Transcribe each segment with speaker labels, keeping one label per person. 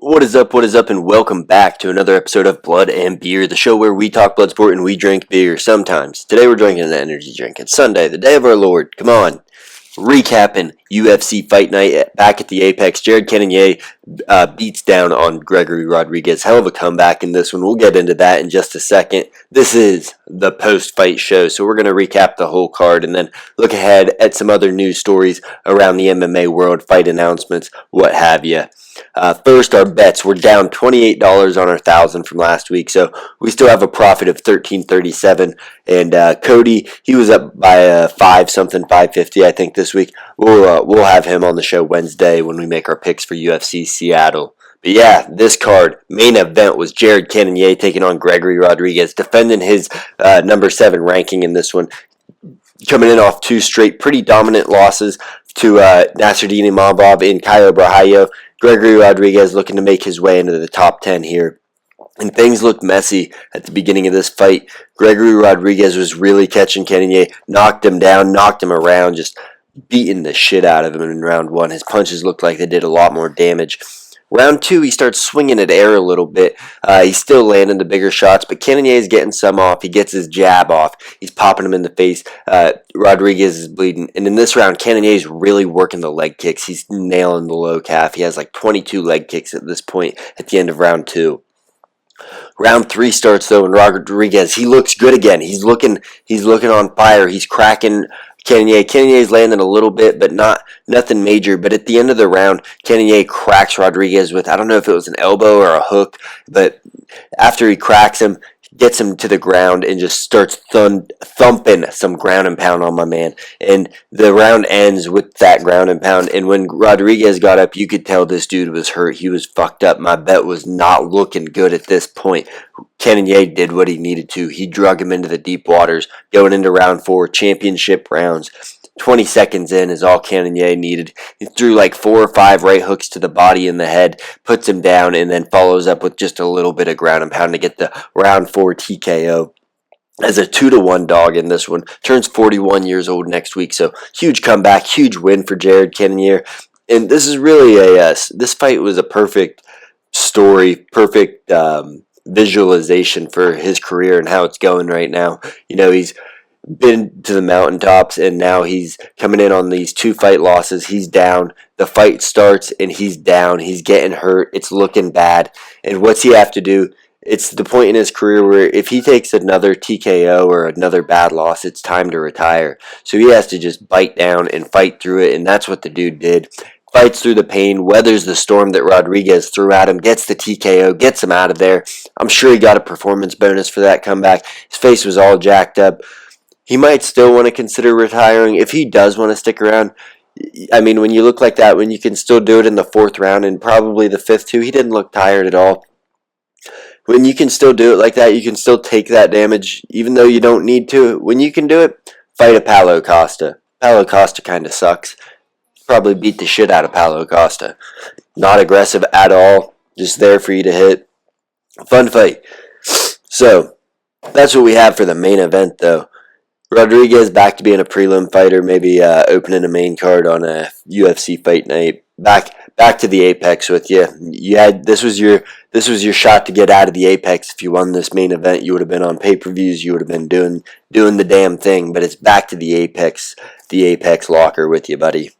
Speaker 1: What is up, and welcome back to another episode of Blood and Beer, the show where we talk blood sport and we drink beer sometimes. Today we're drinking an energy drink. It's Sunday, the day of our Lord. Come on. Recapping UFC Fight Night back at the Apex. Jared Cannonier beats down on Gregory Rodrigues. Hell of a comeback in this one. We'll get into that in just a second. This is the post-fight show, so we're going to recap the whole card and then look ahead at some other news stories around the MMA world, fight announcements, what have you. First, our bets. We're down $28 on our 1,000 from last week, so we still have a profit of $13.37. And Cody, he was up by 550, I think, this week. We'll have him on the show Wednesday when we make our picks for UFC Seattle. But yeah, this card, main event, was Jared Cannonier taking on Gregory Rodrigues, defending his number 7 ranking in this one, coming in off 2 straight pretty dominant losses to Nasruddin Imavov and Caio Borralho. Gregory Rodrigues looking to make his way into the top 10 here. And things looked messy at the beginning of this fight. Gregory Rodrigues was really catching Cannonier, knocked him down, knocked him around, just beating the shit out of him in round 1. His punches looked like they did a lot more damage. Round 2, he starts swinging at air a little bit. He's still landing the bigger shots, but Cannonier is getting some off. He gets his jab off. He's popping him in the face. Rodrigues is bleeding. And in this round, Cannonier is really working the leg kicks. He's nailing the low calf. He has like 22 leg kicks at this point at the end of round 2. Round 3 starts though, and Rodrigues, he looks good again. He's looking on fire. He's cracking Cannonier. Cannonier's landing a little bit, but nothing major. But at the end of the round, Cannonier cracks Rodrigues with, I don't know if it was an elbow or a hook, but after he cracks him, gets him to the ground and just starts thumping some ground and pound on my man. And the round ends with that ground and pound. And when Rodrigues got up, you could tell this dude was hurt. He was fucked up. My bet was not looking good at this point. Cannonier did what he needed to. He drug him into the deep waters. Going into round 4, championship rounds. 20 seconds in is all Cannonier needed. He threw like 4 or 5 right hooks to the body and the head, puts him down, and then follows up with just a little bit of ground and pound to get the round 4 TKO. As a 2-1 dog in this one. Turns 41 years old next week, so huge comeback, huge win for Jared Cannonier. And this is really this fight was a perfect story, perfect visualization for his career and how it's going right now. You know, he's been to the mountaintops, and now he's coming in on these 2 fight losses. He's down. The fight starts, and he's down. He's getting hurt. It's looking bad. And what's he have to do? It's the point in his career where if he takes another TKO or another bad loss, it's time to retire. So he has to just bite down and fight through it, and that's what the dude did. Fights through the pain, weathers the storm that Rodrigues threw at him, gets the TKO, gets him out of there. I'm sure he got a performance bonus for that comeback. His face was all jacked up. He might still want to consider retiring. If he does want to stick around, I mean, when you look like that, when you can still do it in the 4th round and probably the 5th too, he didn't look tired at all. When you can still do it like that, you can still take that damage, even though you don't need to. When you can do it, fight a Paulo Costa. Paulo Costa kind of sucks. Probably beat the shit out of Paulo Costa. Not aggressive at all. Just there for you to hit. Fun fight. So, that's what we have for the main event, though. Rodrigues back to being a prelim fighter, maybe opening a main card on a UFC Fight Night. Back to the Apex with you. This was your shot to get out of the Apex. If you won this main event, you would have been on pay-per-views. You would have been doing the damn thing. But it's back to the Apex locker with you, buddy.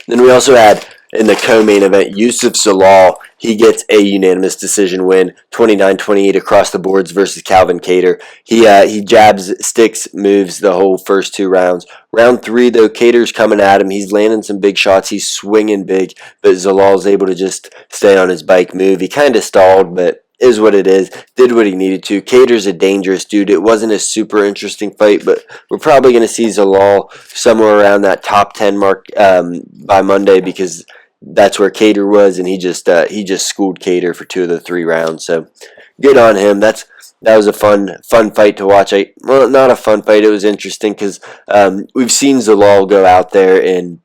Speaker 1: Then we also had in the co-main event, Youssef Zalal, he gets a unanimous decision win, 29-28 across the boards versus Calvin Kattar. He jabs, sticks, moves the whole first 2 rounds. Round 3, though, Kattar's coming at him. He's landing some big shots. He's swinging big, but Zalal's able to just stay on his bike, move. He kind of stalled, but is what it is. Did what he needed to. Kattar's a dangerous dude. It wasn't a super interesting fight, but we're probably going to see Zalal somewhere around that top 10 mark by Monday, because that's where Kattar was, and he just schooled Kattar for 2 of the 3 rounds. So good on him. That was a fun fight to watch. Well, not a fun fight. It was interesting because we've seen Zalal go out there and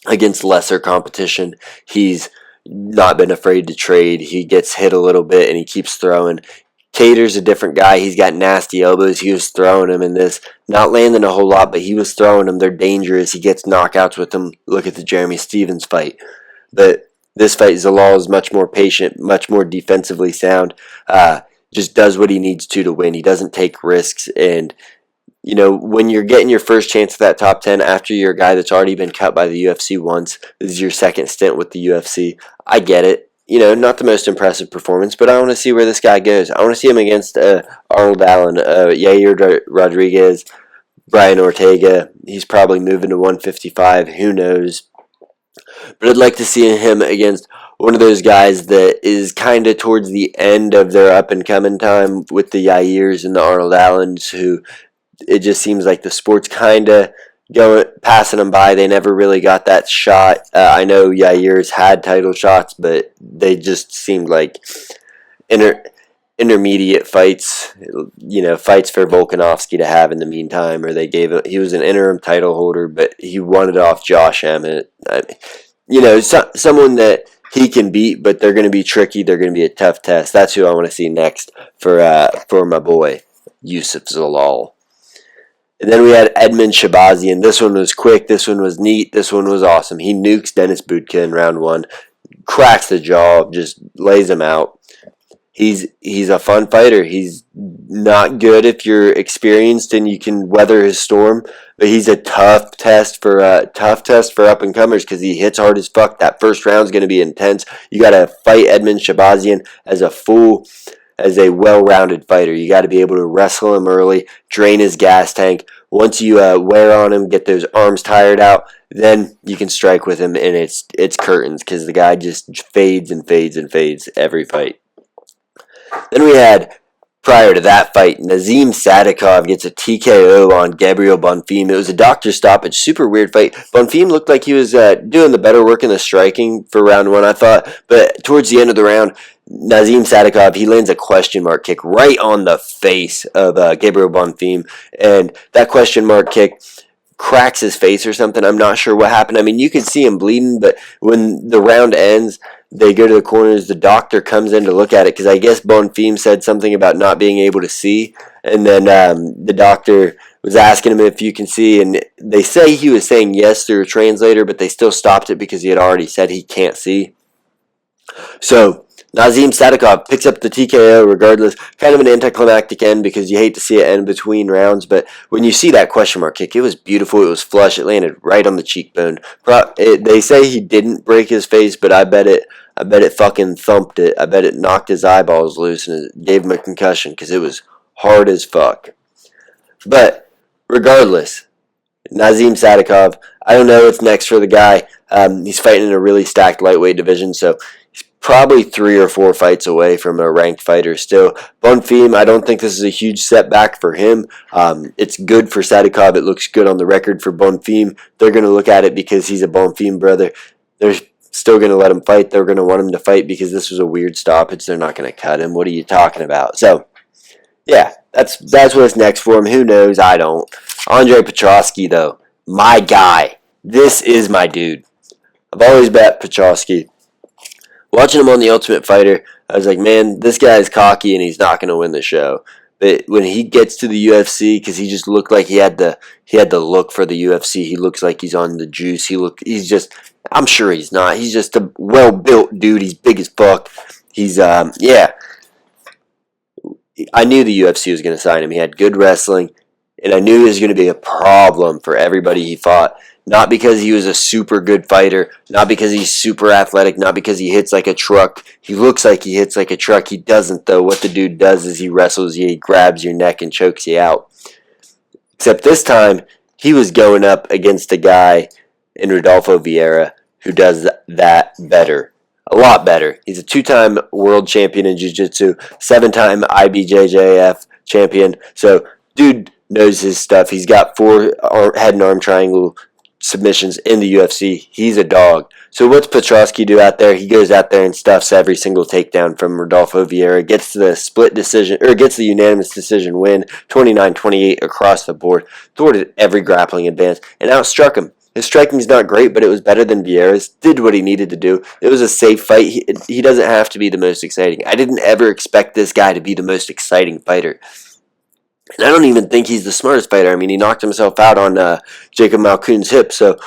Speaker 1: against lesser competition. He's not been afraid to trade. He gets hit a little bit and he keeps throwing. Kattar's a different guy. He's got nasty elbows. He was throwing them in this. Not landing a whole lot, but he was throwing them. They're dangerous. He gets knockouts with them. Look at the Jeremy Stevens fight. But This fight, Zalal is much more patient, much more defensively sound. Just does what he needs to win. He doesn't take risks. And, when you're getting your first chance at that top 10 after you're a guy that's already been cut by the UFC once, this is your second stint with the UFC, I get it. Not the most impressive performance, but I want to see where this guy goes. I want to see him against Arnold Allen, Yair Rodrigues, Brian Ortega. He's probably moving to 155. Who knows? But I'd like to see him against one of those guys that is kind of towards the end of their up-and-coming time with the Yairs and the Arnold Allens, who it just seems like the sport's kind of passing them by. They never really got that shot. I know Yair's had title shots, but they just seemed like intermediate fights, fights for Volkanovski to have in the meantime, or he was an interim title holder, but he won it off Josh Emmett. Someone that he can beat, but they're going to be tricky. They're going to be a tough test. That's who I want to see next for my boy, Yusuf Zalal. And then we had Edmund Shabazian. This one was quick. This one was neat. This one was awesome. He nukes Dennis Budka in round 1, cracks the jaw, just lays him out. He's a fun fighter. He's not good if you're experienced and you can weather his storm, but he's a tough test for up and comers because he hits hard as fuck. That first round's going to be intense. You got to fight Edmund Shabazian as a well-rounded fighter. You got to be able to wrestle him early, drain his gas tank. Once you wear on him, get those arms tired out, then you can strike with him, and it's curtains because the guy just fades and fades and fades every fight. Then we had, prior to that fight, Nazim Sadikov gets a TKO on Gabriel Bonfim. It was a doctor stoppage, super weird fight. Bonfim looked like he was doing the better work in the striking for round 1, I thought. But towards the end of the round, Nazim Sadikov, he lands a question mark kick right on the face of Gabriel Bonfim. And that question mark kick cracks his face or something. I'm not sure what happened. I mean, you can see him bleeding, but when the round ends, they go to the corners. The doctor comes in to look at it because I guess Bonfim said something about not being able to see. And then the doctor was asking him if you can see. And they say he was saying yes through a translator, but they still stopped it because he had already said he can't see. So Nazim Sadikov picks up the TKO regardless. Kind of an anticlimactic end because you hate to see it end between rounds. But when you see that question mark kick, it was beautiful. It was flush. It landed right on the cheekbone. They say he didn't break his face, but I bet it fucking thumped it. I bet it knocked his eyeballs loose and it gave him a concussion because it was hard as fuck. But regardless, Nazim Sadikov, I don't know what's next for the guy. He's fighting in a really stacked lightweight division, so he's probably 3 or 4 fights away from a ranked fighter still. Bonfim, I don't think this is a huge setback for him. It's good for Sadikov. It looks good on the record for Bonfim. They're going to look at it because he's a Bonfim brother. They're still going to let him fight. They're going to want him to fight because this was a weird stoppage. They're not going to cut him. What are you talking about? So, yeah, that's what's next for him. Who knows? I don't. Andre Petroski, though, my guy. This is my dude. I've always bet Petroski. Watching him on The Ultimate Fighter, I was like, man, this guy's cocky and he's not going to win the show. But when he gets to the UFC, because he just looked like he had the look for the UFC. He looks like he's on the juice. He's just, I'm sure he's not. He's just a well-built dude. He's big as fuck. He's, yeah. I knew the UFC was going to sign him. He had good wrestling, and I knew he was going to be a problem for everybody he fought. Not because he was a super good fighter, not because he's super athletic, not because he hits like a truck. He looks like he hits like a truck. He doesn't, though. What the dude does is he wrestles you, he grabs your neck and chokes you out. Except this time, he was going up against a guy in Rodolfo Vieira who does that better. A lot better. He's a 2-time world champion in jiu-jitsu, 7-time IBJJF champion. So, dude knows his stuff. He's got 4 head and arm triangle submissions in the UFC. He's a dog. So what's Petroski do out there? He goes out there and stuffs every single takedown from Rodolfo Vieira, gets the split decision, or gets the unanimous decision win, 29-28 across the board, thwarted every grappling advance, and outstruck him. His striking's not great, but it was better than Vieira's, did what he needed to do. It was a safe fight. He doesn't have to be the most exciting. I didn't ever expect this guy to be the most exciting fighter. And I don't even think he's the smartest fighter. I mean, he knocked himself out on Jacob Malkoon's hip, so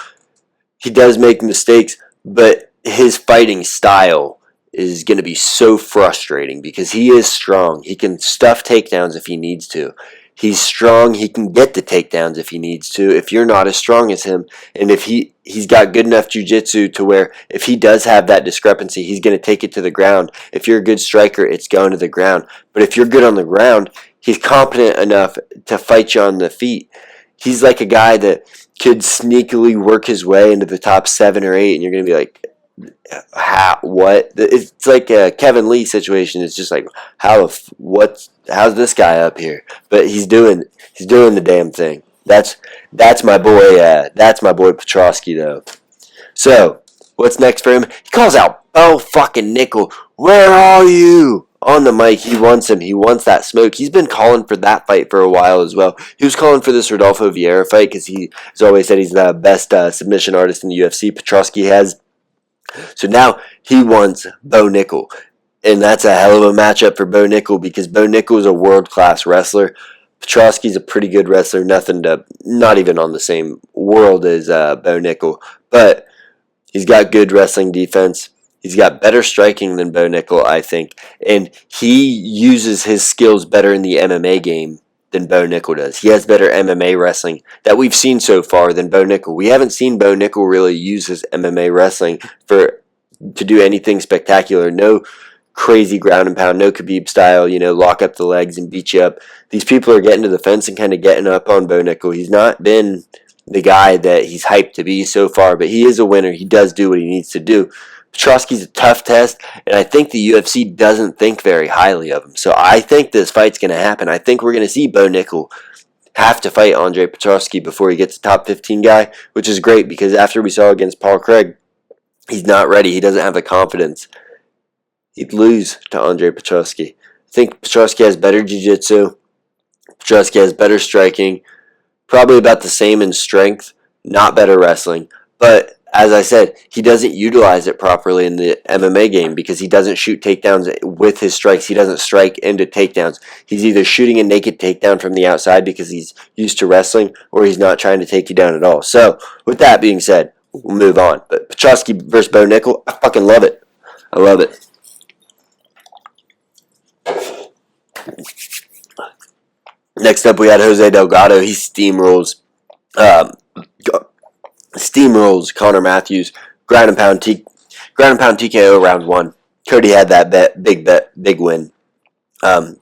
Speaker 1: he does make mistakes. But his fighting style is going to be so frustrating because he is strong. He can stuff takedowns if he needs to. He's strong. He can get the takedowns if he needs to. If you're not as strong as him, and if he's got good enough jiu-jitsu to where if he does have that discrepancy, he's going to take it to the ground. If you're a good striker, it's going to the ground. But if you're good on the ground, he's competent enough to fight you on the feet. He's like a guy that could sneakily work his way into the top 7 or 8, and you're going to be like, how, what? It's like a Kevin Lee situation. It's just like, how's this guy up here? But he's doing the damn thing. That's my boy. That's my boy Petrosky though. So what's next for him? He calls out Bo fucking Nickel. Where are you? On the mic, he wants him. He wants that smoke. He's been calling for that fight for a while as well. He was calling for this Rodolfo Vieira fight because he has always said he's the best submission artist in the UFC. Petrosky has. So now he wants Bo Nickel. And that's a hell of a matchup for Bo Nickel because Bo Nickel is a world-class wrestler. Petrosky's a pretty good wrestler. Not even on the same world as Bo Nickel. But he's got good wrestling defense. He's got better striking than Bo Nickel, I think. And he uses his skills better in the MMA game than Bo Nickel does. He has better MMA wrestling that we've seen so far than Bo Nickel. We haven't seen Bo Nickel really use his MMA wrestling to do anything spectacular. No crazy ground and pound, no Khabib style, lock up the legs and beat you up. These people are getting to the fence and kind of getting up on Bo Nickel. He's not been the guy that he's hyped to be so far, but he is a winner. He does do what he needs to do. Petrosky's a tough test, and I think the UFC doesn't think very highly of him. So I think this fight's going to happen. I think we're going to see Bo Nickel have to fight Andre Petrosky before he gets a top 15 guy, which is great because after we saw against Paul Craig, he's not ready. He doesn't have the confidence. He'd lose to Andre Petrosky. I think Petrosky has better jiu-jitsu. Petrosky has better striking. Probably about the same in strength. Not better wrestling. But as I said, he doesn't utilize it properly in the MMA game because he doesn't shoot takedowns with his strikes. He doesn't strike into takedowns. He's either shooting a naked takedown from the outside because he's used to wrestling, or he's not trying to take you down at all. So, with that being said, we'll move on. But Petrosky versus Bo Nickel, I fucking love it. I love it. Next up, we had Jose Delgado. He steamrolls Connor Matthews, ground and pound TKO round 1. Cody had that big win. I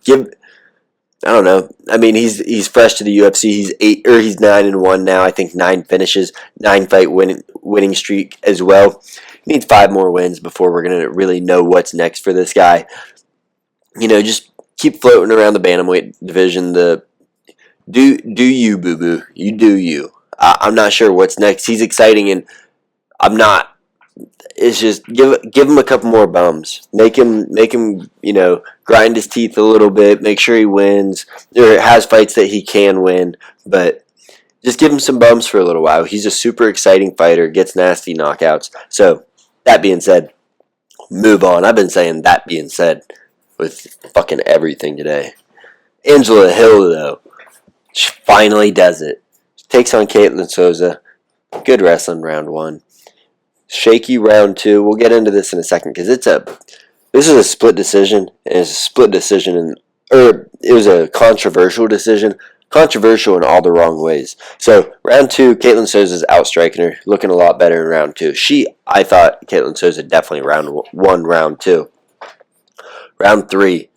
Speaker 1: don't know. I mean, he's fresh to the UFC. He's 9-1 now. I think 9 finishes, 9 fight winning streak as well. He needs 5 more wins before we're gonna really know what's next for this guy. Just keep floating around the bantamweight division. Do you, boo boo? You do you. I'm not sure what's next. He's exciting, and I'm not. It's just give him a couple more bums. Make him grind his teeth a little bit. Make sure he wins or has fights that he can win. But just give him some bums for a little while. He's a super exciting fighter. Gets nasty knockouts. So that being said, move on. I've been saying that being said with fucking everything today. Angela Hill though, she finally does it. Takes on Caitlin Souza. Good wrestling round 1. Shaky round 2. We'll get into this in a second because this is a split decision. And it's a split decision it was a controversial decision. Controversial in all the wrong ways. So round 2, Caitlin Souza's outstriking her, looking a lot better in round 2. I thought Caitlin Souza definitely won round 2. Round 3,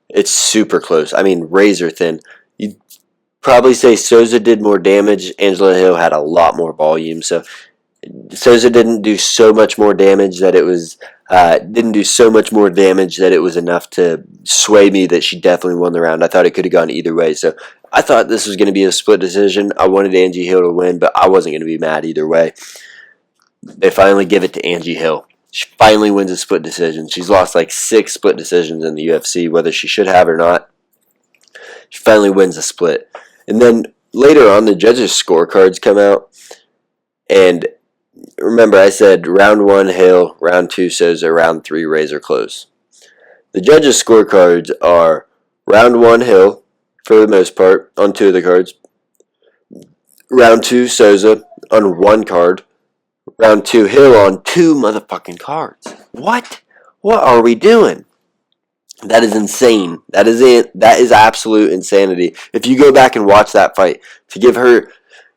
Speaker 1: it's super close. I mean, razor thin. You'd probably say Souza did more damage. Angela Hill had a lot more volume. So Souza didn't do so much more damage that it was enough to sway me that she definitely won the round. I thought it could have gone either way. So I thought this was going to be a split decision. I wanted Angie Hill to win, but I wasn't going to be mad either way. They finally give it to Angie Hill. She finally wins a split decision. She's lost like 6 split decisions in the UFC, whether she should have or not. She finally wins a split. And then later on, the judges' scorecards come out. And remember, I said round 1 Hill, round 2 Souza, round 3 razor close. The judges' scorecards are round 1 Hill, for the most part, on 2 of the cards. Round 2 Souza on 1 card. Round 2, Hill on 2 motherfucking cards. What? What are we doing? That is insane. That is it. That is absolute insanity. If you go back and watch that fight, to give her,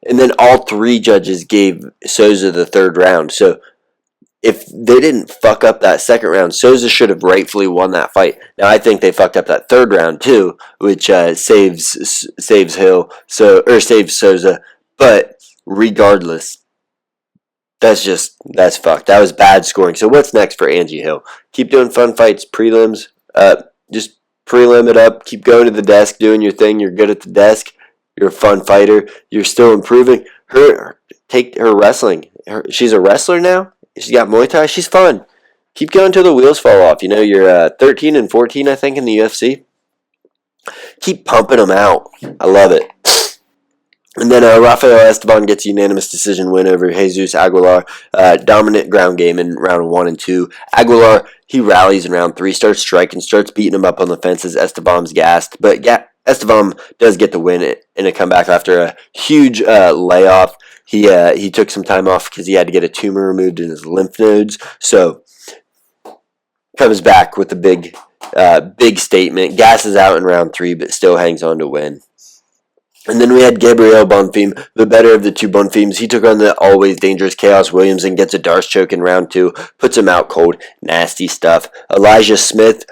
Speaker 1: and then all 3 judges gave Souza the 3rd round. So if they didn't fuck up that 2nd round, Souza should have rightfully won that fight. Now I think they fucked up that 3rd round too, which saves Hill, or saves Souza. But regardless, that's fucked. That was bad scoring. So what's next for Angie Hill? Keep doing fun fights, prelims. Just prelim it up. Keep going to the desk, doing your thing. You're good at the desk. You're a fun fighter. You're still improving. Take her wrestling. She's a wrestler now. She's got Muay Thai. She's fun. Keep going till the wheels fall off. You know, you're 13 and 14, I think, in the UFC. Keep pumping them out. I love it. And then Rafael Esteban gets a unanimous decision win over Jesus Aguilar. Dominant ground game in round 1 and 2. Aguilar, he rallies in round 3, starts striking, starts beating him up on the fences. Esteban's gassed. But Esteban does get the win in a comeback after a huge layoff. He took some time off because he had to get a tumor removed in his lymph nodes. So comes back with a big statement. Gasses out in round 3, but still hangs on to win. And then we had Gabriel Bonfim, the better of the 2 Bonfims. He took on the always dangerous Chaos Williams and gets a Darce choke in round 2. Puts him out cold. Nasty stuff. Elijah Smith,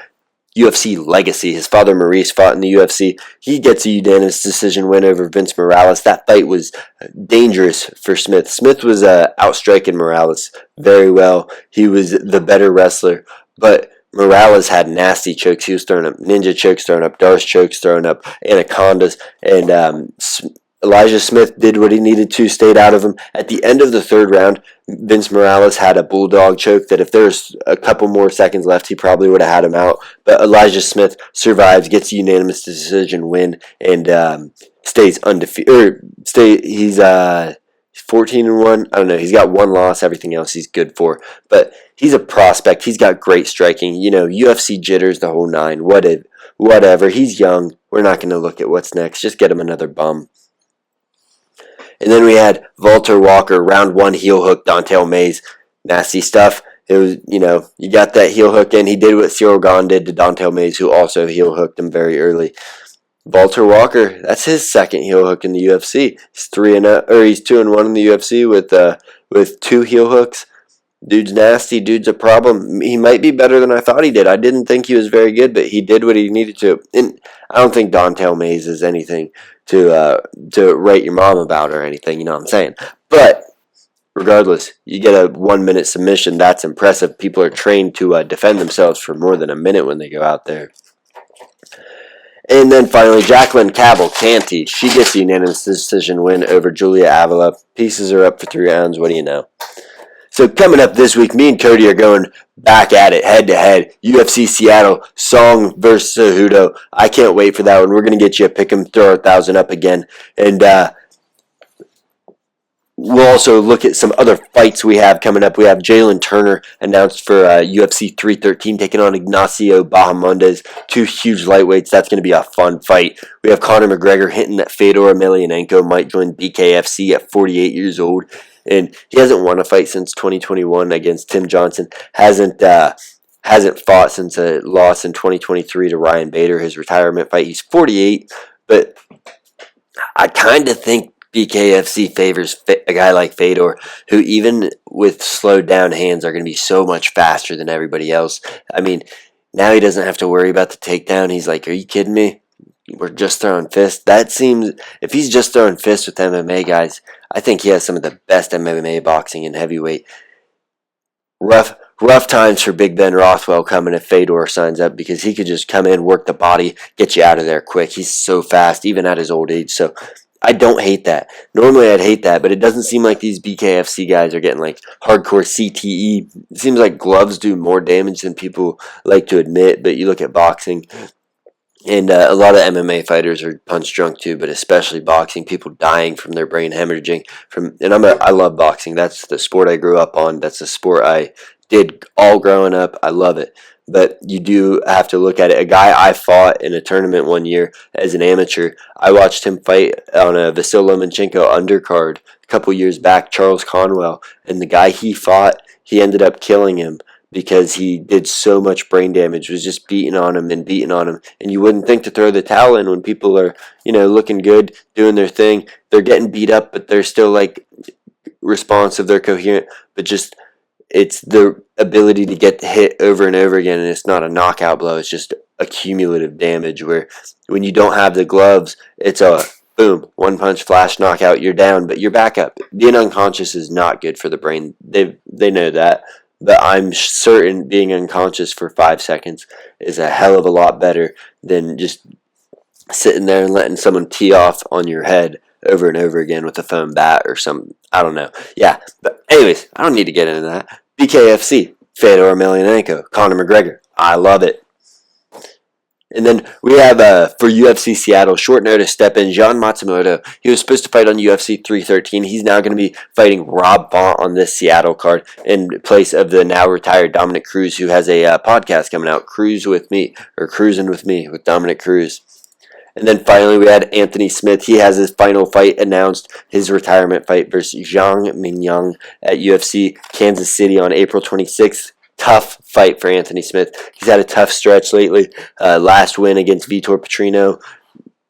Speaker 1: UFC legacy. His father Maurice fought in the UFC. He gets a unanimous decision win over Vince Morales. That fight was dangerous for Smith. Smith was outstriking Morales very well. He was the better wrestler. But Morales had nasty chokes. He was throwing up ninja chokes, throwing up Darce chokes, throwing up anacondas. And Elijah Smith did what he needed to, stayed out of him. At the end of the 3rd round, Vince Morales had a bulldog choke that if there was a couple more seconds left, he probably would have had him out. But Elijah Smith survives, gets a unanimous decision win, and stays undefeated. He's 14 and 1. I don't know. He's got 1 loss. Everything else he's good for. But he's a prospect. He's got great striking. You know, UFC jitters, the whole 9. Whatever. He's young. We're not going to look at what's next. Just get him another bum. And then we had Walter Walker, round 1 heel hook, Dontel Mays. Nasty stuff. It was, you got that heel hook in. He did what Cyril Gahn did to Dontel Mays, who also heel hooked him very early. Walter Walker, that's his 2nd heel hook in the UFC. He's 2 and 1 in the UFC with 2 heel hooks. Dude's nasty. Dude's a problem. He might be better than I thought he did. I didn't think he was very good, but he did what he needed to. And I don't think Dontel Mays is anything to write your mom about or anything. You know what I'm saying? But regardless, you get a 1-minute submission. That's impressive. People are trained to defend themselves for more than a minute when they go out there. And then finally, Jacqueline Cavalcanti. She gets a unanimous decision win over Julia Avila. Pieces are up for 3 rounds. What do you know? So coming up this week, me and Cody are going back at it, head-to-head. UFC Seattle, Song versus Cejudo. I can't wait for that one. We're going to get you a pick 'em, throw 1,000 up again. And we'll also look at some other fights we have coming up. We have Jalen Turner announced for UFC 313 taking on Ignacio Bahamondes, 2 huge lightweights. That's going to be a fun fight. We have Conor McGregor hinting that Fedor Emelianenko might join BKFC at 48 years old. And he hasn't won a fight since 2021 against Tim Johnson. Hasn't fought since a loss in 2023 to Ryan Bader, his retirement fight. He's 48, but I kind of think BKFC favors a guy like Fedor, who even with slowed down hands are going to be so much faster than everybody else. I mean, now he doesn't have to worry about the takedown. He's like, are you kidding me? We're just throwing fists. That seems, if he's just throwing fists with MMA guys, I think he has some of the best MMA boxing in heavyweight. Rough times for Big Ben Rothwell coming if Fedor signs up, because he could just come in, work the body, get you out of there quick. He's so fast, even at his old age. So I don't hate that. Normally I'd hate that, but it doesn't seem like these BKFC guys are getting like hardcore CTE. It seems like gloves do more damage than people like to admit, but you look at boxing, and a lot of MMA fighters are punch drunk too, but especially boxing, people dying from their brain hemorrhaging. I love boxing. That's the sport I grew up on. That's the sport I did all growing up. I love it. But you do have to look at it. A guy I fought in a tournament one year as an amateur, I watched him fight on a Vasil Lomachenko undercard a couple years back, Charles Conwell, and the guy he fought, he ended up killing him because he did so much brain damage, was just beating on him and beating on him. And you wouldn't think to throw the towel in when people are, looking good, doing their thing. They're getting beat up, but they're still like responsive, they're coherent, but just it's the ability to get hit over and over again, and it's not a knockout blow, it's just accumulative damage where when you don't have the gloves, it's a boom, one punch flash knockout, you're down, but you're back up. Being unconscious is not good for the brain. They know that, but I'm certain being unconscious for 5 seconds is a hell of a lot better than just sitting there and letting someone tee off on your head over and over again with a foam bat or some, I don't know. Yeah, but anyways, I don't need to get into that. BKFC, Fedor Emelianenko, Conor McGregor. I love it. And then we have, for UFC Seattle, short notice step in, Jean Matsumoto. He was supposed to fight on UFC 313. He's now going to be fighting Rob Font on this Seattle card in place of the now retired Dominic Cruz, who has a podcast coming out, Cruising with Me with Dominic Cruz. And then finally, we had Anthony Smith. He has his final fight announced, his retirement fight versus Zhang Mingyang at UFC Kansas City on April 26th. Tough fight for Anthony Smith. He's had a tough stretch lately. Last win against Vitor Petrino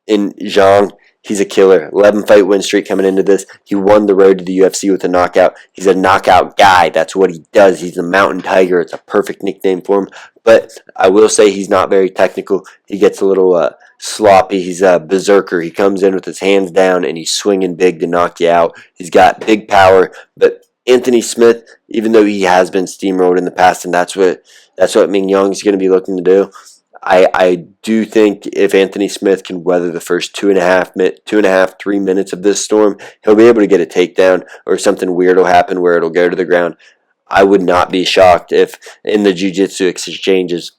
Speaker 1: in Zhang. He's a killer. 11-fight win streak coming into this. He won the road to the UFC with a knockout. He's a knockout guy. That's what he does. He's a mountain tiger. It's a perfect nickname for him. But I will say he's not very technical. He gets a little sloppy. He's a berserker. He comes in with his hands down and he's swinging big to knock you out. He's got big power. But Anthony Smith, even though he has been steamrolled in the past, and that's what Ming Young's going to be looking to do, I do think if Anthony Smith can weather the first 3 minutes of this storm, he'll be able to get a takedown or something weird will happen where it'll go to the ground. I would not be shocked if in the jiu-jitsu exchanges,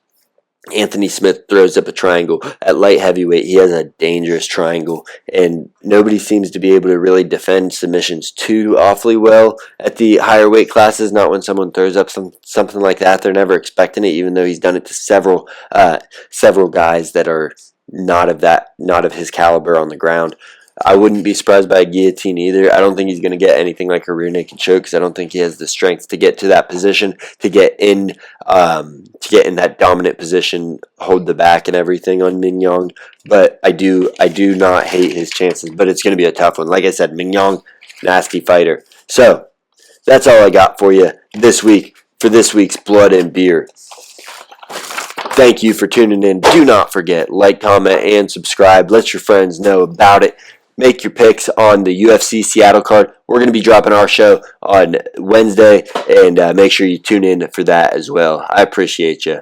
Speaker 1: Anthony Smith throws up a triangle. At light heavyweight, he has a dangerous triangle, and nobody seems to be able to really defend submissions too awfully well at the higher weight classes. Not when someone throws up something like that. They're never expecting it, even though he's done it to several guys that are not of his caliber on the ground. I wouldn't be surprised by a guillotine either. I don't think he's going to get anything like a rear naked choke because I don't think he has the strength to get to that position, to get in that dominant position, hold the back and everything on Mingyang. But I do not hate his chances, but it's going to be a tough one. Like I said, Mingyang, nasty fighter. So that's all I got for you this week for this week's Blood and Beer. Thank you for tuning in. Do not forget, like, comment, and subscribe. Let your friends know about it. Make your picks on the UFC Seattle card. We're going to be dropping our show on Wednesday, and make sure you tune in for that as well. I appreciate you.